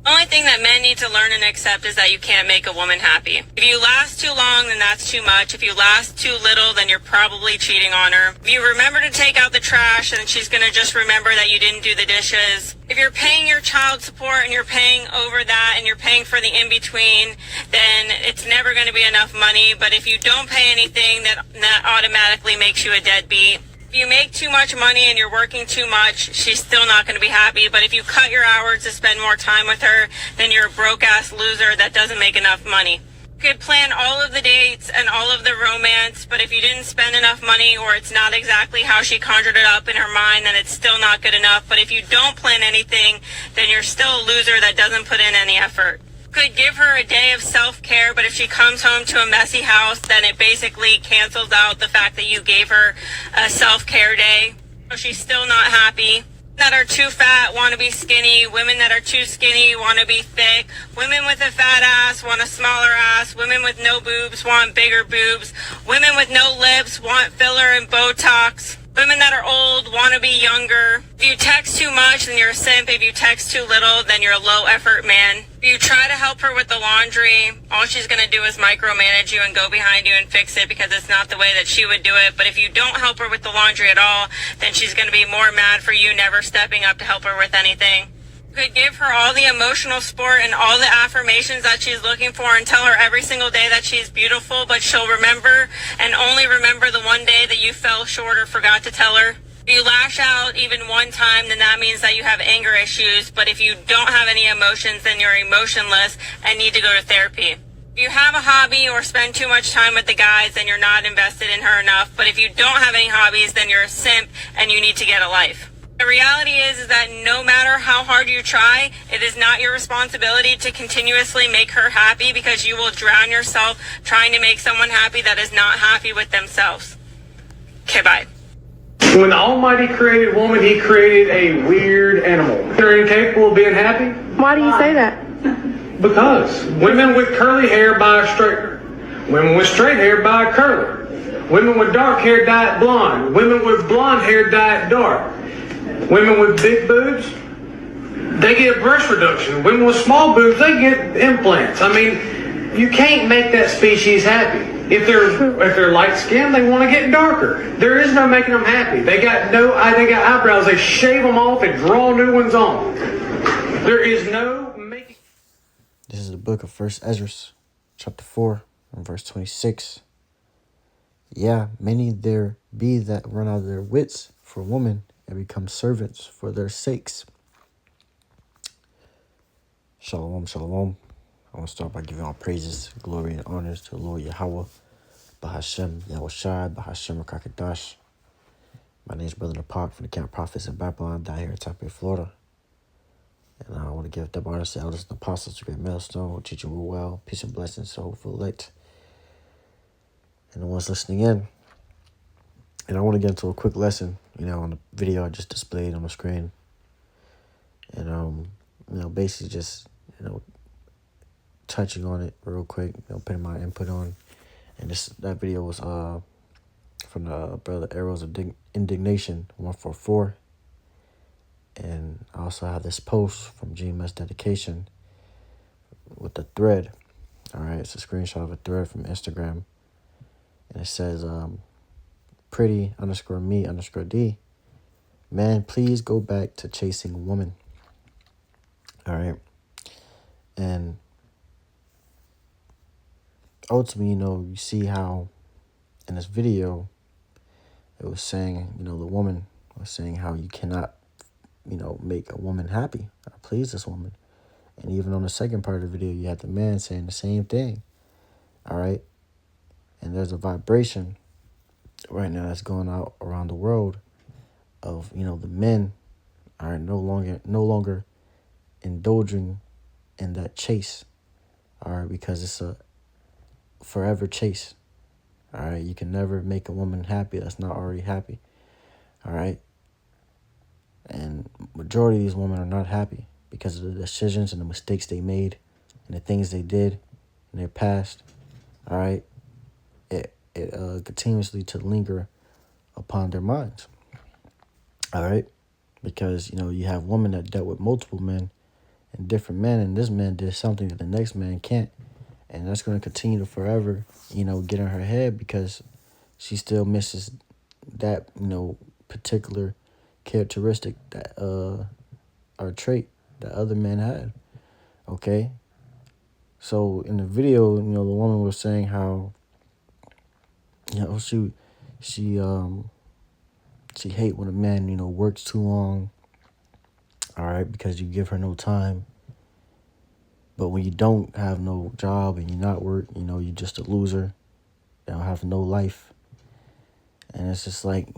The only thing that men need to learn and accept is that you can't make a woman happy. If you last too long, then that's too much. If you last too little, then you're probably cheating on her. If you remember to take out the trash, then she's gonna just remember that you didn't do the dishes. If you're paying your child support and you're paying over that and you're paying for the in-between, then it's never gonna be enough money. But if you don't pay anything, that automatically makes you a deadbeat. If you make too much money and you're working too much, she's still not going to be happy. But if you cut your hours to spend more time with her, then you're a broke-ass loser that doesn't make enough money. You could plan all of the dates and all of the romance, but if you didn't spend enough money or it's not exactly how she conjured it up in her mind, then it's still not good enough. But if you don't plan anything, then you're still a loser that doesn't put in any effort. Could give her a day of self-care, but if she comes home to a messy house, then it basically cancels out the fact that you gave her a self-care day. So she's still not happy. That are too fat want to be skinny. Women that are too skinny want to be thick. Women with a fat ass want a smaller ass. Women with no boobs want bigger boobs. Women with no lips want filler and Botox. Women that are old want to be younger. If you text too much, then you're a simp. If you text too little, then you're a low effort man. If you try to help her with the laundry, all she's going to do is micromanage you and go behind you and fix it because it's not the way that she would do it. But if you don't help her with the laundry at all, then she's going to be more mad for you never stepping up to help her with anything. Could give her all the emotional support and all the affirmations that she's looking for and tell her every single day that she's beautiful, but she'll remember and only remember the one day that you fell short or forgot to tell her. If you lash out even one time, then that means that you have anger issues, but if you don't have any emotions, then you're emotionless and need to go to therapy. If you have a hobby or spend too much time with the guys, then you're not invested in her enough, but if you don't have any hobbies, then you're a simp and you need to get a life. The reality is that no matter how hard you try, it is not your responsibility to continuously make her happy because you will drown yourself trying to make someone happy that is not happy with themselves. Okay, bye. When the Almighty created woman, he created a weird animal. They're incapable of being happy. Why do you say that? Because women with curly hair buy a straightener. Women with straight hair buy a curler. Women with dark hair dye it blonde. Women with blonde hair dye it dark. Women with big boobs, they get breast reduction. Women with small boobs, they get implants. I mean, you can't make that species happy. If they're light skinned, they want to get darker. There is no making them happy. They got eyebrows. They shave them off and draw new ones on. There is no making. This is the book of 1 Ezra, chapter 4, and verse 26. Yeah, many there be that run out of their wits for women and become servants for their sakes. Shalom, shalom. I want to start by giving all praises, glory, and honors to the Lord Yahweh, Bahashem, Yahushai, Bahashem, Rakakadash. My name is Brother Napak from the Camp Prophets in Babylon, down here in Tampa, Florida. And I want to give double honors to elders and apostles, to great millstone, who teach and rule well, peace and blessings, so hopeful elect, and the ones listening in. And I want to get into a quick lesson, on the video I just displayed on the screen. And, basically just, touching on it real quick, putting my input on. And that video was from the Brother Arrows of Indignation 144. And I also have this post from GMS Dedication with the thread. All right, it's a screenshot of a thread from Instagram. And it says, pretty_me_D. Man, please go back to chasing woman. All right. And ultimately, you see how in this video, it was saying, the woman was saying how you cannot, make a woman happy or please this woman. And even on the second part of the video, you had the man saying the same thing. All right. And there's a vibration right now that's going out around the world of, the men are no longer indulging in that chase. All right. Because it's a forever chase. All right. You can never make a woman happy that's not already happy. All right. And majority of these women are not happy because of the decisions and the mistakes they made and the things they did in their past. All right. It continuously to linger upon their minds. All right. Because, you have women that dealt with multiple men and different men, and this man did something that the next man can't. And that's going to continue to forever, get in her head because she still misses that, particular characteristic that or trait that other men had. Okay? So in the video, the woman was saying how, she hate when a man, works too long, all right, because you give her no time. But when you don't have no job and you're not work, you're just a loser. You don't have no life. And it's just like,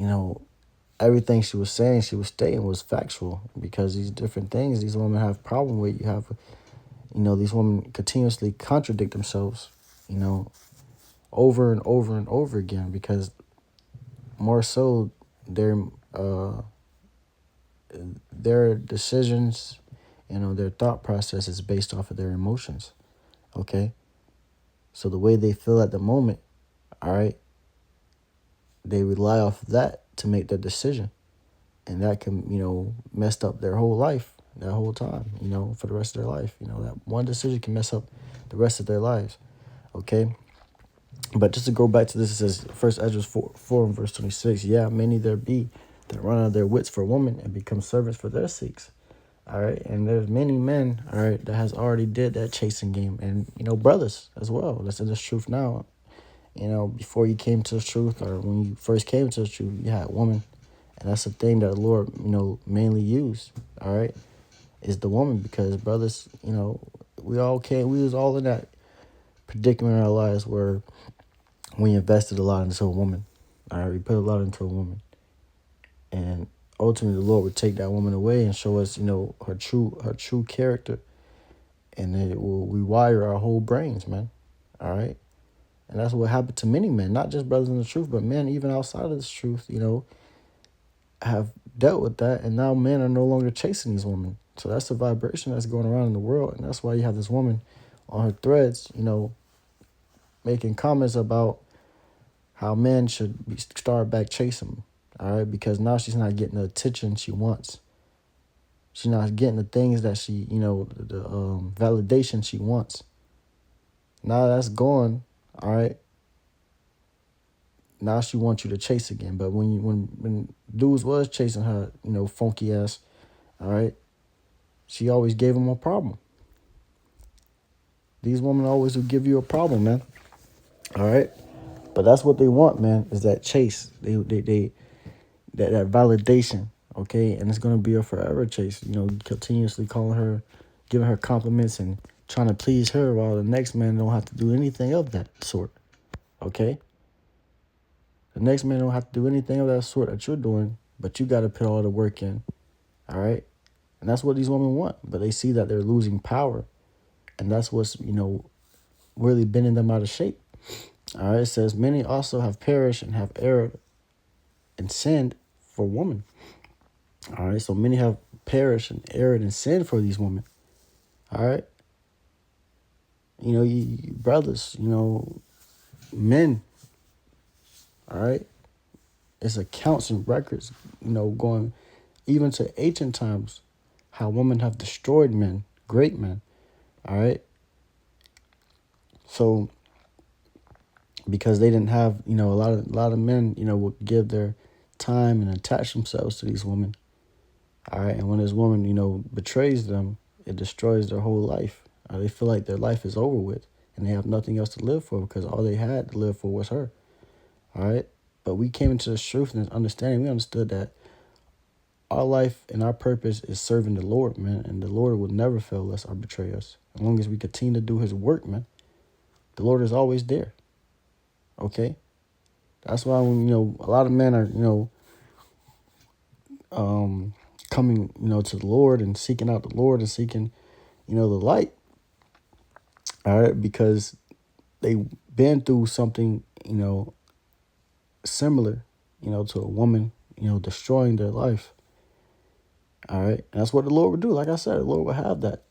everything she was saying, she was stating was factual because these different things these women have problem with. You have, these women continuously contradict themselves, over and over and over again because more so their decisions, their thought process is based off of their emotions. Okay? So the way they feel at the moment, all right, they rely off of that to make their decision. And that can, mess up their whole life, that whole time, for the rest of their life. That one decision can mess up the rest of their lives. Okay? But just to go back to this, it says, 1 Ezra 4 and verse 26, yeah, many there be that run out of their wits for women and become servants for their sakes. All right? And there's many men, all right, that has already did that chasing game. And, brothers as well. That's in this truth now. Before you came to the truth or when you first came to the truth, you had woman. And that's the thing that the Lord, mainly used, all right, is the woman because brothers, we was all in that predicament in our lives where we invested a lot into a woman, all right, we put a lot into a woman. And ultimately the Lord would take that woman away and show us, her true character. And it will rewire our whole brains, man, all right. And that's what happened to many men, not just brothers in the truth, but men even outside of this truth, have dealt with that. And now men are no longer chasing these women. So that's the vibration that's going around in the world. And that's why you have this woman on her threads, making comments about how men should start back chasing, all right? Because now she's not getting the attention she wants. She's not getting the things that she, the validation she wants. Now that's gone. All right. Now she wants you to chase again. But when dudes was chasing her, funky ass, all right, she always gave him a problem. These women always will give you a problem, man. All right. But that's what they want, man, is that chase. That validation. Okay. And it's gonna be a forever chase. Continuously calling her, giving her compliments and trying to please her while the next man don't have to do anything of that sort. Okay? The next man don't have to do anything of that sort that you're doing, but you got to put all the work in. All right? And that's what these women want. But they see that they're losing power. And that's what's, really bending them out of shape. All right? It says, many also have perished and have erred and sinned for women. All right? So many have perished and erred and sinned for these women. All right? You brothers, men, all right? It's accounts and records, going even to ancient times, how women have destroyed men, great men, all right? So, because they didn't have, a lot of men, would give their time and attach themselves to these women, all right? And when this woman, betrays them, it destroys their whole life. They feel like their life is over with and they have nothing else to live for because all they had to live for was her. All right. But we came into this truth and this understanding. We understood that our life and our purpose is serving the Lord, man. And the Lord will never fail us or betray us. As long as we continue to do his work, man, the Lord is always there. Okay. That's why when, a lot of men are, coming, to the Lord and seeking out the Lord and seeking, the light. All right, because they've been through something, similar, to a woman, destroying their life. All right, and that's what the Lord would do. Like I said, the Lord would have that,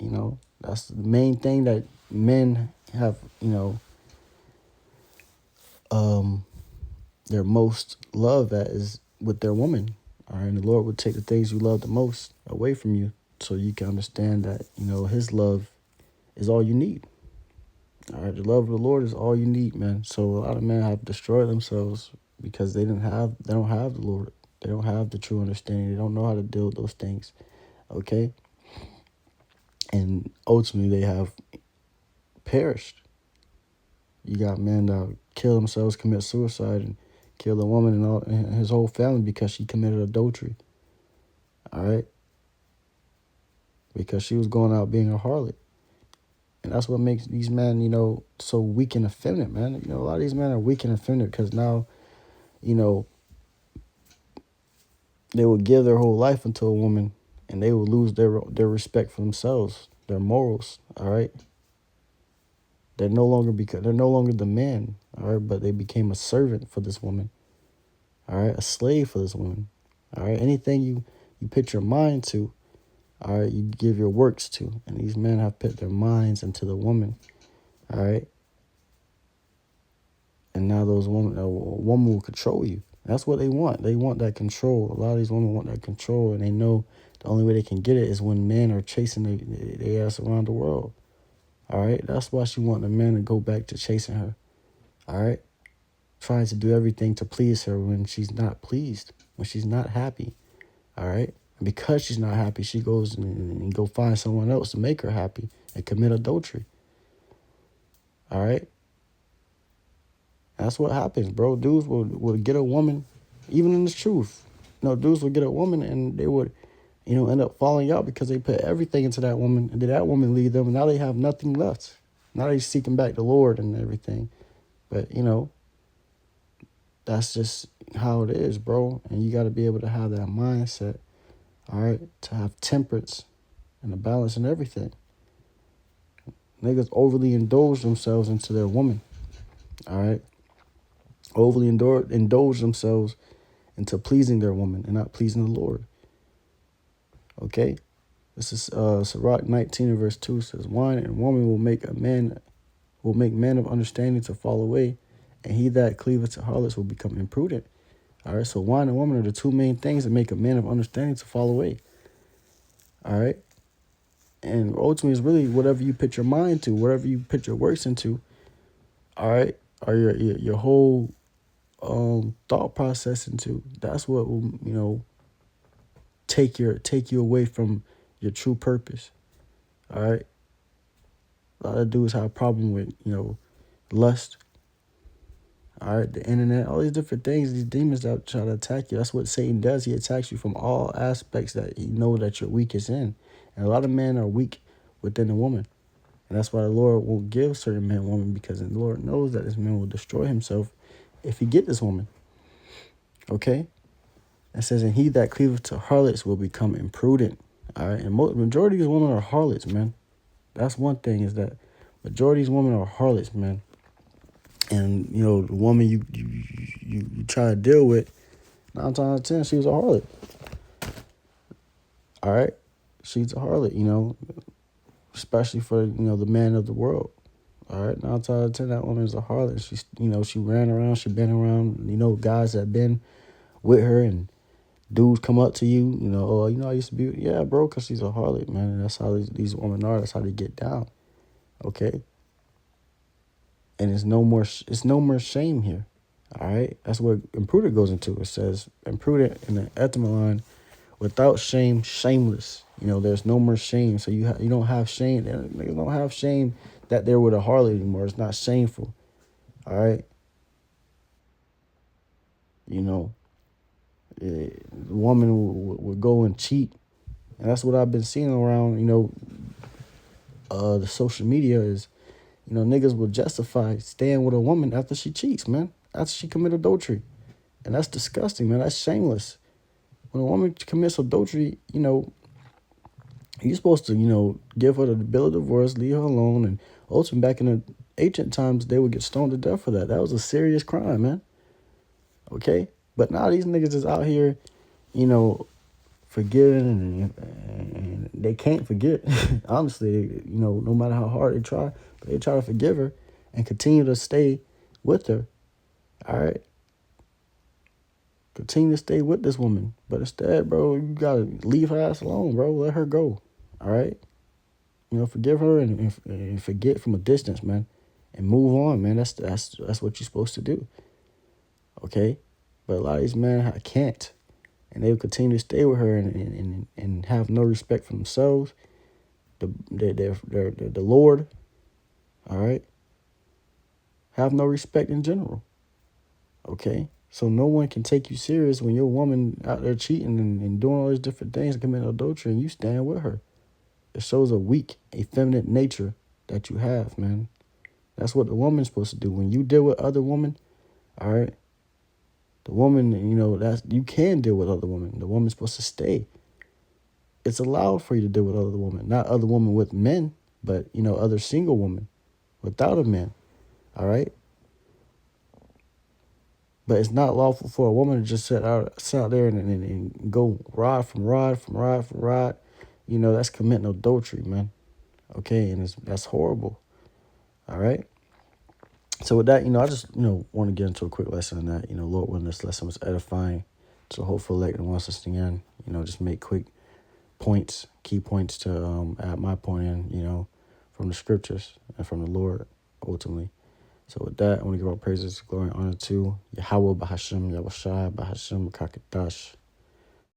That's the main thing that men have, their most love at is with their woman. All right, and the Lord would take the things you love the most away from you so you can understand that, his love is all you need. All right, the love of the Lord is all you need, man. So a lot of men have destroyed themselves because they don't have the Lord. They don't have the true understanding. They don't know how to deal with those things. Okay? And ultimately they have perished. You got men that kill themselves, commit suicide, and kill a woman and his whole family because she committed adultery. All right? Because she was going out being a harlot. And that's what makes these men, so weak and effeminate, man. A lot of these men are weak and effeminate because now, they will give their whole life unto a woman and they will lose their respect for themselves, their morals, all right? They're no longer the man, all right, but they became a servant for this woman. All right, a slave for this woman. All right, anything you put your mind to, all right, you give your works to. And these men have put their minds into the woman. All right. And now a woman will control you. That's what they want. They want that control. A lot of these women want that control, and they know the only way they can get it is when men are chasing their ass around the world. All right. That's why she wants the man to go back to chasing her. All right. Trying to do everything to please her when she's not pleased, when she's not happy. All right. And because she's not happy, she goes and go find someone else to make her happy and commit adultery. All right. That's what happens, bro. Dudes will get a woman, even in the truth. Dudes will get a woman and they would, end up falling out because they put everything into that woman, and then that woman leave them, and now they have nothing left. Now they're seeking back the Lord and everything. But, that's just how it is, bro. And you got to be able to have that mindset, all right, to have temperance and a balance in everything. Niggas overly indulge themselves into their woman, all right? Overly indulge themselves into pleasing their woman and not pleasing the Lord. Okay? This is Sirach 19 and verse 2 says, wine and woman will make men of understanding to fall away, and he that cleaveth to harlots will become imprudent. All right, so wine and woman are the two main things that make a man of understanding to fall away. All right? And ultimately, it's really whatever you put your mind to, whatever you put your works into, all right, or your whole thought process into. That's what will, take you away from your true purpose. All right? A lot of dudes have a problem with, lust. All right, the internet, all these different things, these demons that try to attack you. That's what Satan does. He attacks you from all aspects that you know that you're weakest in. And a lot of men are weak within a woman. And that's why the Lord won't give certain men women, because the Lord knows that this man will destroy himself if he get this woman. Okay? It says, and he that cleaveth to harlots will become imprudent. All right? And majority of these women are harlots, man. That's one thing, is that majority of these women are harlots, man. And, the woman you try to deal with, 9 times out of 10, she was a harlot. All right? She's a harlot, especially for, the man of the world. All right? 9 times out of 10, that woman is a harlot. She's, she ran around, she been around, guys that been with her, and dudes come up to you, oh, I used to be, yeah, bro, because she's a harlot, man. And that's how these women are. That's how they get down. Okay? And it's no more shame here. All right? That's what imprudent goes into. It says, imprudent in the etymology, without shame, shameless. There's no more shame. So you don't have shame. Niggas don't have shame that they're with a harlot anymore. It's not shameful. All right? The woman would go and cheat. And that's what I've been seeing around, the social media is, niggas will justify staying with a woman after she cheats, man. After she commit adultery. And that's disgusting, man. That's shameless. When a woman commits adultery, you're supposed to, give her the bill of divorce, leave her alone. And ultimately, back in the ancient times, they would get stoned to death for that. That was a serious crime, man. Okay? But now these niggas is out here, forgiving, and they can't forget. Honestly, no matter how hard they try, but they try to forgive her and continue to stay with her. All right? Continue to stay with this woman. But instead, bro, you got to leave her ass alone, bro. Let her go. All right? Forgive her and forget from a distance, man. And move on, man. That's what you're supposed to do. Okay? But a lot of these men can't. And they will continue to stay with her and have no respect for themselves, the Lord, all right? Have no respect in general, okay? So no one can take you serious when your woman out there cheating and doing all these different things and committing adultery and you stand with her. It shows a weak, effeminate nature that you have, man. That's what the woman's supposed to do. When you deal with other women, all right, the woman, you can deal with other women. The woman's supposed to stay. It's allowed for you to deal with other women, not other women with men, but, other single women without a man, all right? But it's not lawful for a woman to just sit out there and go rod from rod. That's committing adultery, man. Okay, and that's horrible, all right? So with that, I just, want to get into a quick lesson on that. Lord willing, this lesson was edifying. So hopefully, like the ones listening in, just make quick points, key points to add my point in, from the scriptures and from the Lord, ultimately. So with that, I want to give all praises, glory, and honor to Yahweh Bahasham, Yahushua Bahasham Kakadash.